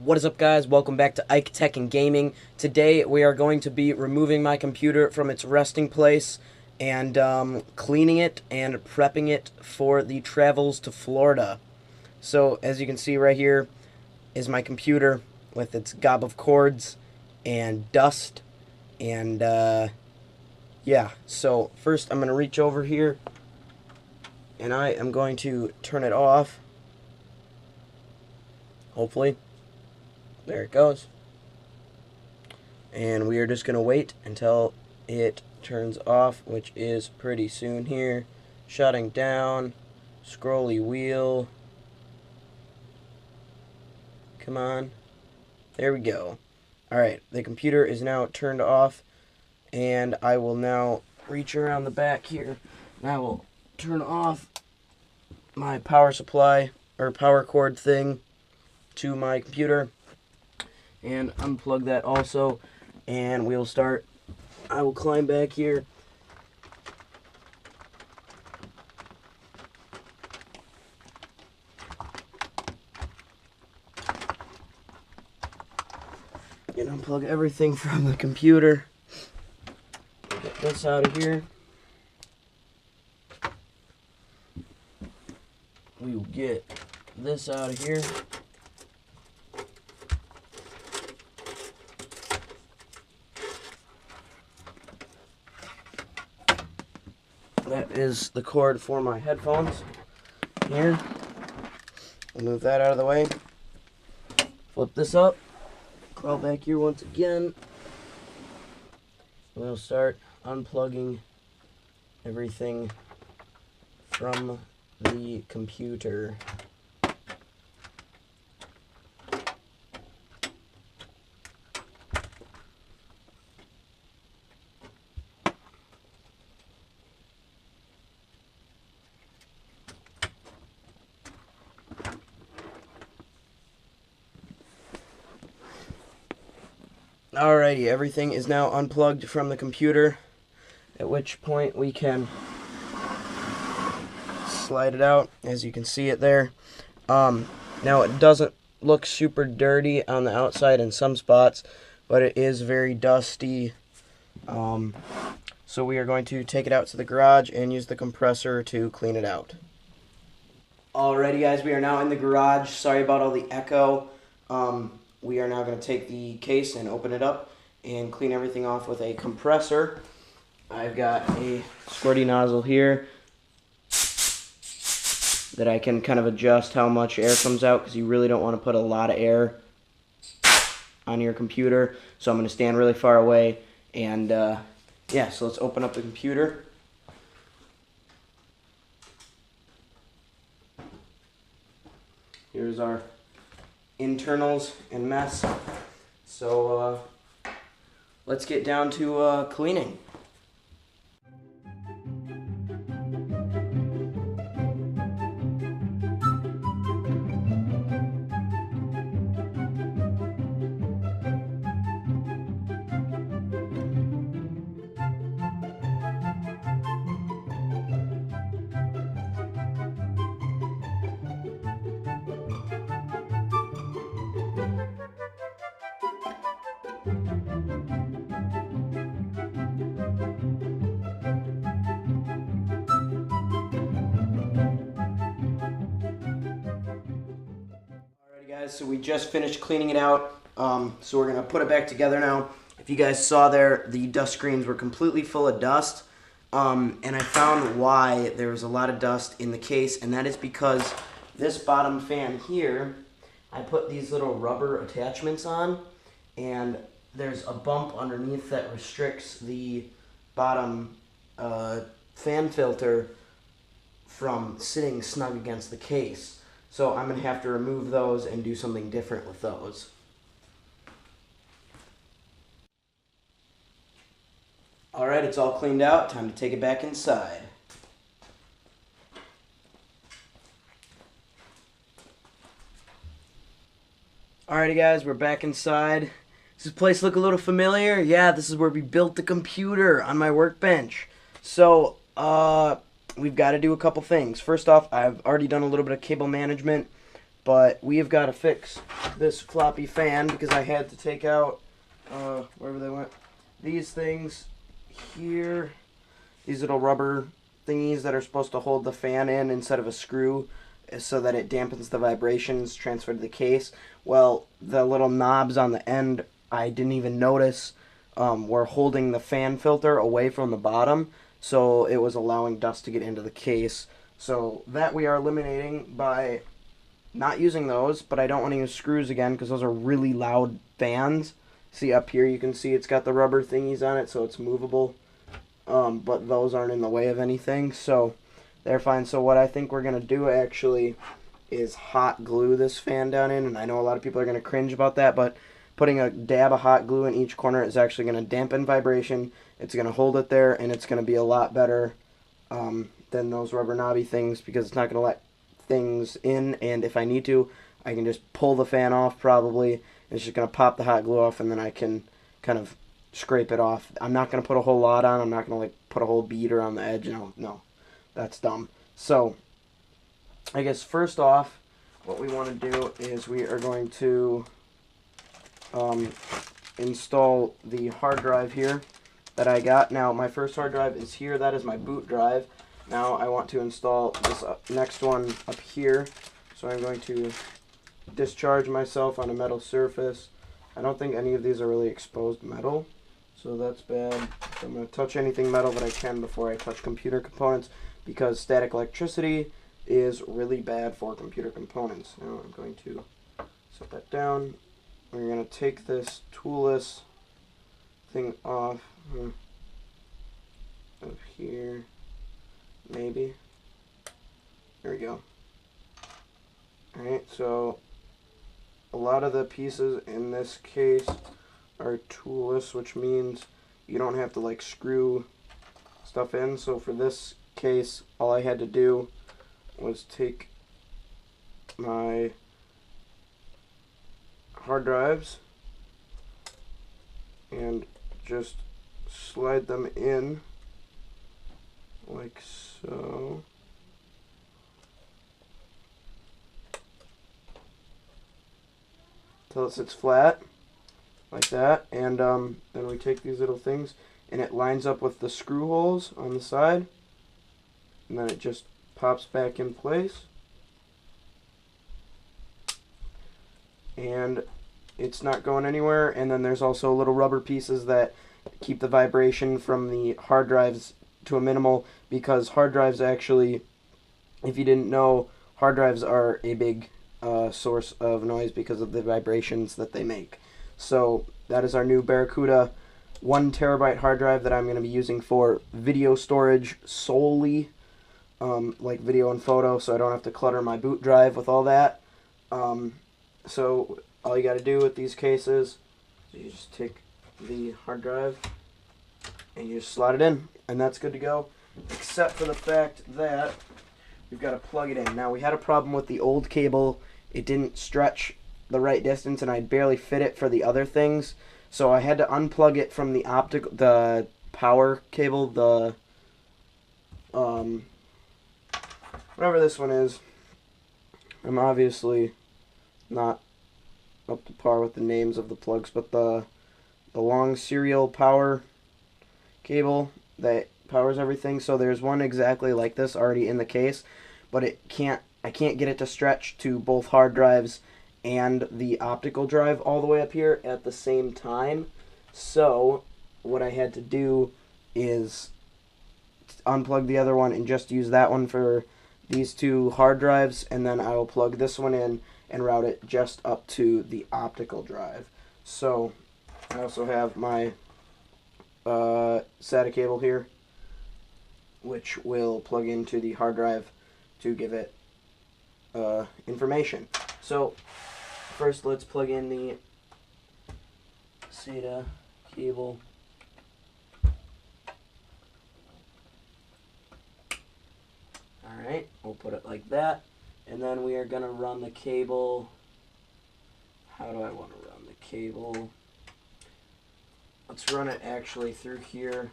What is up, guys? Welcome back to Ike Tech and Gaming. Today we are going to be removing my computer from its resting place and cleaning it and prepping it for the travels to Florida. So as you can see right here is my computer with its gob of cords and dust and yeah. So first I'm going to reach over here and I am going to turn it off. Hopefully. There it goes. And we are just going to wait until it turns off, which is pretty soon here. Shutting down. Scrolly wheel. Come on. There we go. Alright, the computer is now turned off. And I will now reach around the back here. And I will turn off my power supply, or power cord thing, to my computer. And unplug that also, and we'll start. I will climb back here. And unplug everything from the computer. Get this out of here. We will get this out of here. That is the cord for my headphones here. I'll move that out of the way. Flip this up. Crawl back here once again. We'll start unplugging everything from the computer. Alrighty, everything is now unplugged from the computer, at which point we can slide it out, as you can see it there. Now it doesn't look super dirty on the outside in some spots, but it is very dusty. So we are going to take it out to the garage and use the compressor to clean it out. Alrighty, guys, we are now in the garage. Sorry about all the echo. We are now going to take the case and open it up and clean everything off with a compressor. I've got a squirty nozzle here that I can kind of adjust how much air comes out, because you really don't want to put a lot of air on your computer. So I'm going to stand really far away and yeah, so let's open up the computer. Here's our internals and mess. So let's get down to cleaning. Guys, so we just finished cleaning it out, so we're going to put it back together now. If you guys saw there, the dust screens were completely full of dust, and I found why there was a lot of dust in the case, and that is because this bottom fan here, I put these little rubber attachments on, and there's a bump underneath that restricts the bottom fan filter from sitting snug against the case. So I'm going to have to remove those and do something different with those. Alright, it's all cleaned out. Time to take it back inside. Alrighty, guys, we're back inside. Does this place look a little familiar? Yeah, this is where we built the computer on my workbench. So, we've got to do a couple things. First off, I've already done a little bit of cable management, But we have got to fix this floppy fan because I had to take out, wherever they went, these things here, these little rubber thingies that are supposed to hold the fan in instead of a screw so that it dampens the vibrations transferred to the case. Well, the little knobs on the end, I didn't even notice, were holding the fan filter away from the bottom, so it was allowing dust to get into the case. So that we are eliminating by not using those, but I don't want to use screws again because those are really loud fans. See up here, you can see it's got the rubber thingies on it, so it's movable. But those aren't in the way of anything, so they're fine. So what I think we're going to do actually is hot glue this fan down in, and I know a lot of people are going to cringe about that, but putting a dab of hot glue in each corner is actually going to dampen vibration. It's going to hold it there, and it's going to be a lot better than those rubber knobby things because it's not going to let things in, and if I need to, I can just pull the fan off probably. It's just going to pop the hot glue off, and then I can kind of scrape it off. I'm not going to put a whole lot on. I'm not going to like put a whole bead around the edge. No, that's dumb. So I guess first off, what we want to do is we are going to install the hard drive here that I got. Now my first hard drive is here. That is my boot drive. Now I want to install this next one up here. So I'm going to discharge myself on a metal surface. I don't think any of these are really exposed metal, so that's bad. So I'm going to touch anything metal that I can before I touch computer components because static electricity is really bad for computer components. Now I'm going to set that down. We're going to take this toolless thing off of here, maybe. There we go. Alright, so a lot of the pieces in this case are toolless, which means you don't have to like screw stuff in. So for this case, all I had to do was take my hard drives and just slide them in like so. Till it sits flat like that, and then we take these little things and it lines up with the screw holes on the side, and then it just pops back in place, and it's not going anywhere. And then there's also little rubber pieces that keep the vibration from the hard drives to a minimal, because hard drives actually, if you didn't know, hard drives are a big source of noise because of the vibrations that they make. So that is our new Barracuda 1 terabyte hard drive that I'm going to be using for video storage solely, like video and photo, so I don't have to clutter my boot drive with all that. So all you got to do with these cases is you just take the hard drive and you just slot it in, and that's good to go, except for the fact that we've got to plug it in. Now, we had a problem with the old cable. It didn't stretch the right distance, and I barely fit it for the other things. So I had to unplug it from the power cable, the whatever this one is. I'm obviously not up to par with the names of the plugs, but the long serial power cable that powers everything. So there's one exactly like this already in the case, but I can't get it to stretch to both hard drives and the optical drive all the way up here at the same time. So what I had to do is unplug the other one and just use that one for these two hard drives, and then I will plug this one in and route it just up to the optical drive. So I also have my SATA cable here, which will plug into the hard drive to give it information. So first, let's plug in the SATA cable. Alright, we'll put it like that, and then we are going to run the cable. How do I want to run the cable? Let's run it actually through here.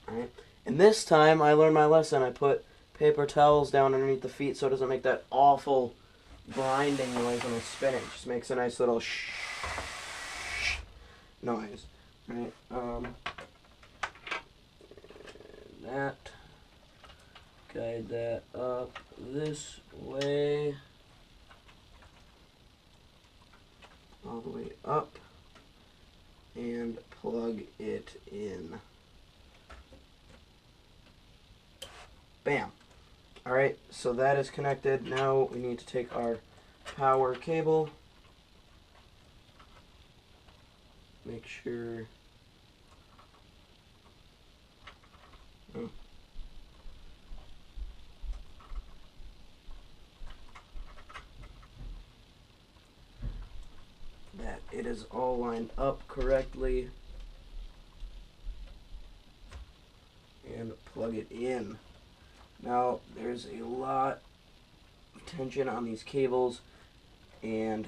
Alright, and this time I learned my lesson. I put paper towels down underneath the feet so it doesn't make that awful grinding noise when I spin it. It just makes a nice little noise. Right? That. Guide that up this way. All the way up. And plug it in. Bam. Alright, so that is connected. Now we need to take our power cable. Make sure. Oh. That it is all lined up correctly. And plug it in. Now there's a lot of tension on these cables and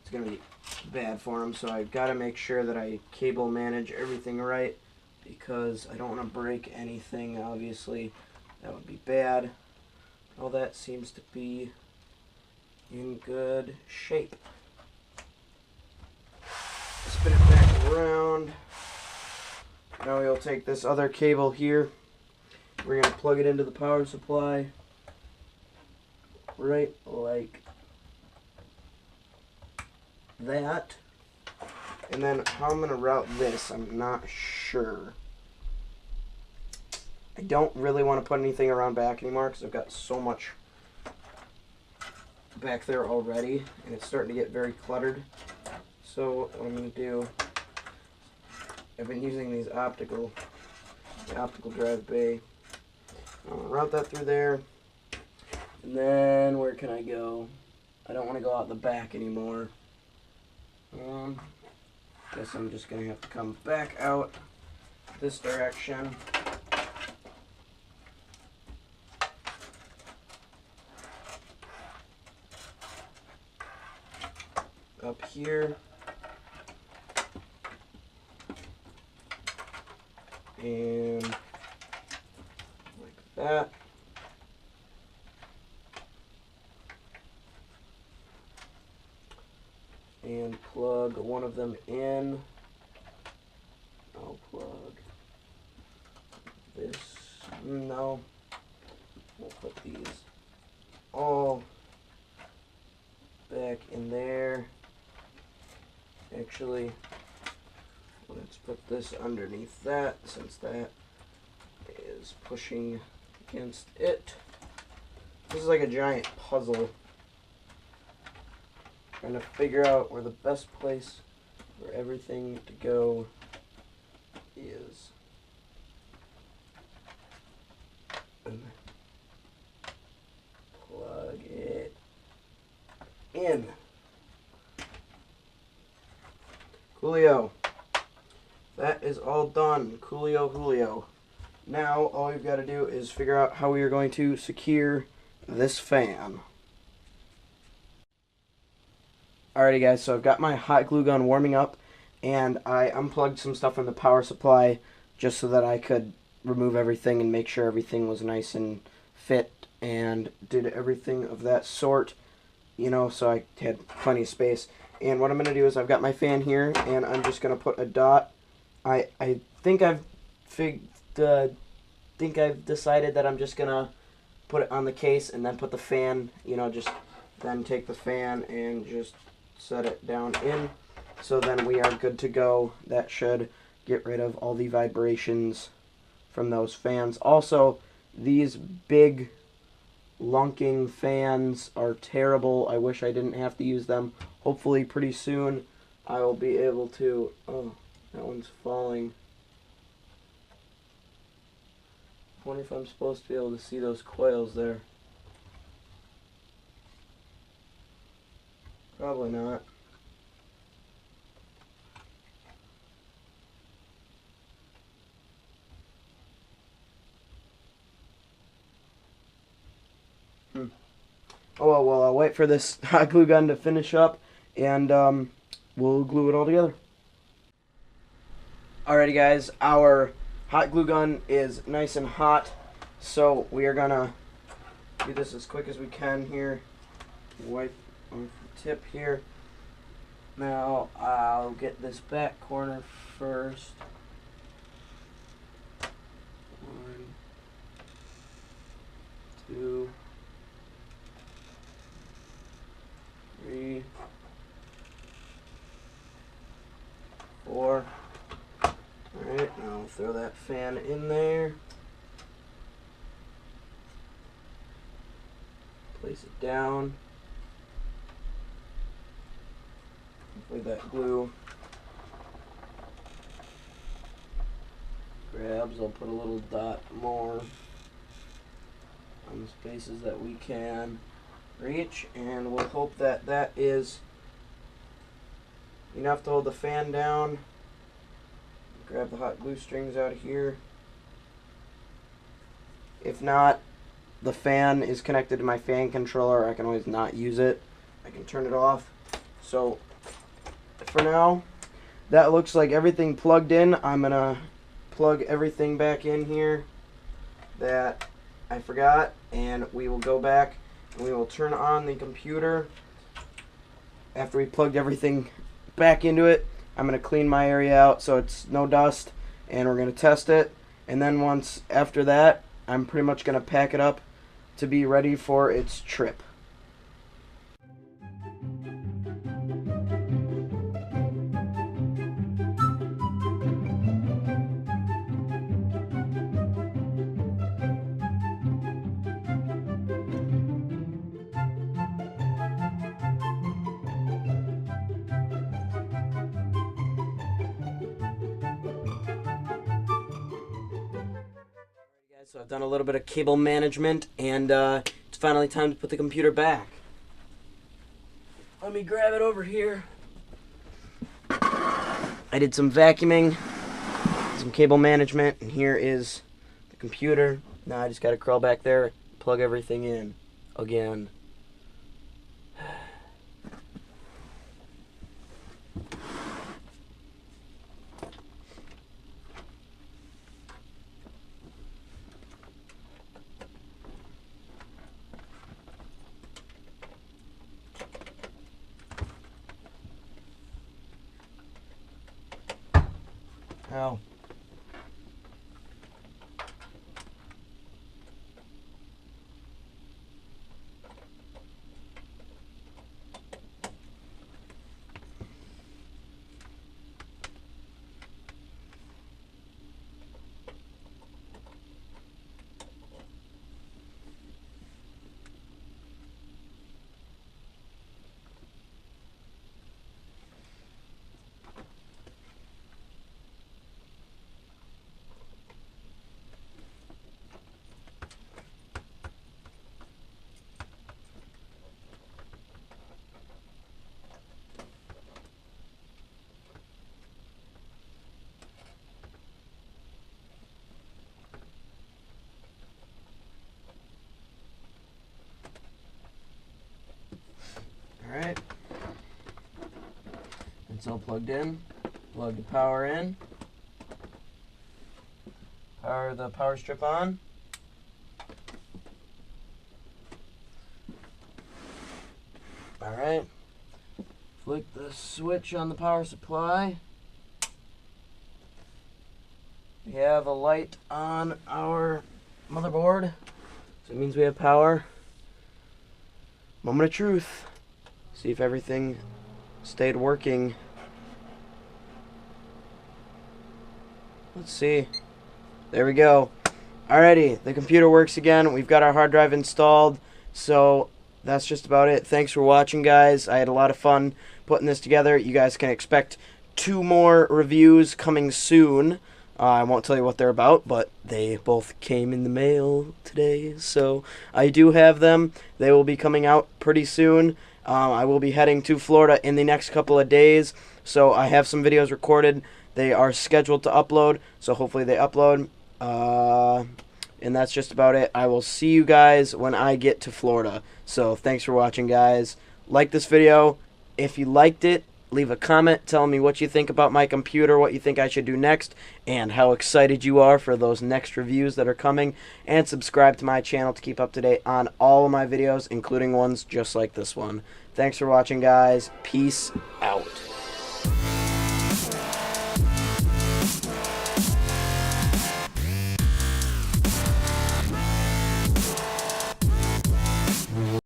it's going to be bad for them, so I've got to make sure that I cable manage everything right because I don't want to break anything. Obviously that would be bad. All that seems to be in good shape. Spin it back around. Now we'll take this other cable here. We're going to plug it into the power supply right like that. And then how I'm going to route this, I'm not sure. I don't really want to put anything around back anymore because I've got so much back there already and it's starting to get very cluttered. So what I'm going to do, I've been using these optical drive bay. I'm going to route that through there. And then where can I go? I don't want to go out the back anymore. Guess I'm just going to have to come back out this direction. Up here. And like that. And plug one of them in. I'll plug this. No. We'll put these all back in there. Actually, let's put this underneath that since that is pushing against it. This is like a giant puzzle. Trying to figure out where the best place for everything to go is. And plug it in. Coolio. That is all done. Coolio, Julio. Now all we've got to do is figure out how we are going to secure this fan. Alrighty guys, so I've got my hot glue gun warming up and I unplugged some stuff from the power supply just so that I could remove everything and make sure everything was nice and fit and did everything of that sort, you know, so I had plenty of space. And what I'm going to do is I've got my fan here and I'm just going to put a dot. I think I've decided that I'm just going to put it on the case and then put the fan, you know, just then take the fan and just set it down in. So then we are good to go. That should get rid of all the vibrations from those fans. Also, these big lunking fans are terrible. I wish I didn't have to use them. Hopefully pretty soon I will be able to... Oh, that one's falling. I wonder if I'm supposed to be able to see those coils there. Probably not. Oh well, I'll wait for this hot glue gun to finish up and we'll glue it all together. Alrighty guys, our hot glue gun is nice and hot, So we are gonna do this as quick as we can here. Wipe off the tip here. Now I'll get this back corner first. 1, 2, 3, 4. Alright, now I'll throw that fan in there. Place it down. Hopefully that glue grabs. I'll put a little dot more on the spaces that we can reach, and we'll hope that that is enough to hold the fan down. Grab the hot glue strings out of here. If not, the fan is connected to my fan controller. I can always not use it. I can turn it off. So for now, that looks like everything plugged in. I'm gonna plug everything back in here that I forgot, and we will go back and we will turn on the computer. After we plugged everything back into it, I'm gonna clean my area out so it's no dust, and we're gonna test it. And then once after that, I'm pretty much gonna pack it up to be ready for its trip. So I've done a little bit of cable management, and it's finally time to put the computer back. Let me grab it over here. I did some vacuuming, some cable management, and here is the computer. Now I just got to crawl back there, plug everything in again. Ow. Alright, it's all plugged in. Plug the power in. Power the power strip on. Alright, flick the switch on the power supply. We have a light on our motherboard, so it means we have power. Moment of truth. See if everything stayed working. Let's see. There we go. Alrighty, the computer works again. We've got our hard drive installed. So that's just about it. Thanks for watching, guys. I had a lot of fun putting this together. You guys can expect 2 more reviews coming soon. I won't tell you what they're about, but they both came in the mail today. So I do have them. They will be coming out pretty soon. I will be heading to Florida in the next couple of days, so I have some videos recorded. They are scheduled to upload, so hopefully they upload. And that's just about it. I will see you guys when I get to Florida. So thanks for watching, guys. Like this video. If you liked it, Leave a comment telling me what you think about my computer, what you think I should do next, and how excited you are for those next reviews that are coming. And subscribe to my channel to keep up to date on all of my videos, including ones just like this one. Thanks for watching, guys. Peace out.